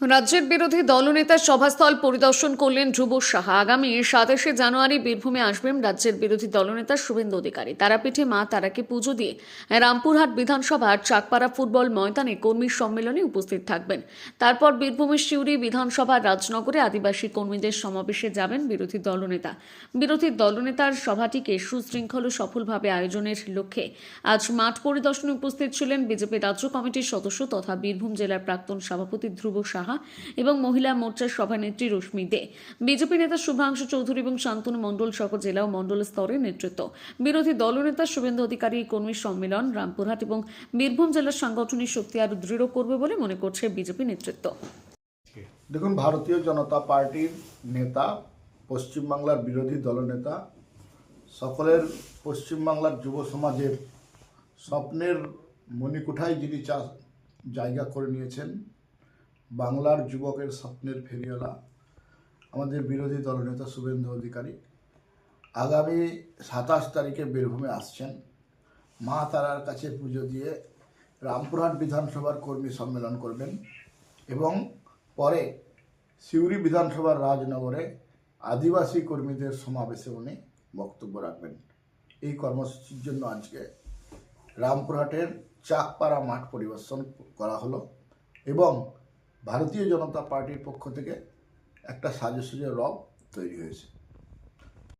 রাজ্যের বিরোধী দলনেতার সভাস্থল পরিদর্শন করলেন ধ্রুব সাহা। আগামী 27শে জানুয়ারি বীরভূমে আসবেন রাজ্যের বিরোধী দলনেতা শুভেন্দু অধিকারী। তারাপীঠে মা তারাকে পুজো দিয়ে রামপুরহাট বিধানসভার চাকপাড়া ফুটবল ময়দানে কর্মী সম্মেলনে উপস্থিত থাকবেন। তারপর বীরভূমের সিউড়ি বিধানসভার রাজনগরে আদিবাসী কর্মীদের সমাবেশে যাবেন বিরোধী দলনেতা। বিরোধী দলনেতার সভাটিকে সুশৃঙ্খল ও সফলভাবে আয়োজনের লক্ষ্যে আজ মাঠ পরিদর্শনে উপস্থিত ছিলেন বিজেপি রাজ্য কমিটির সদস্য তথা বীরভূম জেলার প্রাক্তন সভাপতি ধ্রুব সাহা এবং মহিলা মোর্চার সভানেত্রী রশ্মি দে, বিজেপি নেতা শুভ্রাংশু চৌধুরী এবং শান্তনু মণ্ডল সহ জেলা ও মণ্ডল স্তরের নেতৃত্ব। বিরোধী দলনেতা শুভেন্দু অধিকারী কর্মী সম্মেলন রামপুরহাট এবং বীরভূম জেলার সাংগঠনিক শক্তি আরও দৃঢ় করবে বলে মনে করছে বিজেপি নেতৃত্ব। দেখুন, ভারতীয় জনতা পার্টির নেতা, পশ্চিমবাংলার বিরোধী দলনেতা, সকলের পশ্চিমবাংলার যুব সমাজের স্বপ্নের মণিকুঠায় যিনি জায়গা করে নিয়েছেন, বাংলার যুবকের স্বপ্নের ফেরিওয়ালা আমাদের বিরোধী দলনেতা শুভেন্দু অধিকারী আগামী 27 তারিখে বীরভূমে আসছেন। মা তারার কাছে পুজো দিয়ে রামপুরহাট বিধানসভার কর্মী সম্মেলন করবেন এবং পরে সিউড়ি বিধানসভার রাজনগরে আদিবাসী কর্মীদের সমাবেশে উনি বক্তব্য রাখবেন। এই কর্মসূচির জন্য আজকে রামপুরহাটের চাকপাড়া মাঠ পরিদর্শন করা হলো এবং ভারতীয় জনতা পার্টির পক্ষ থেকে একটা সাজে রব তৈরি হয়েছে।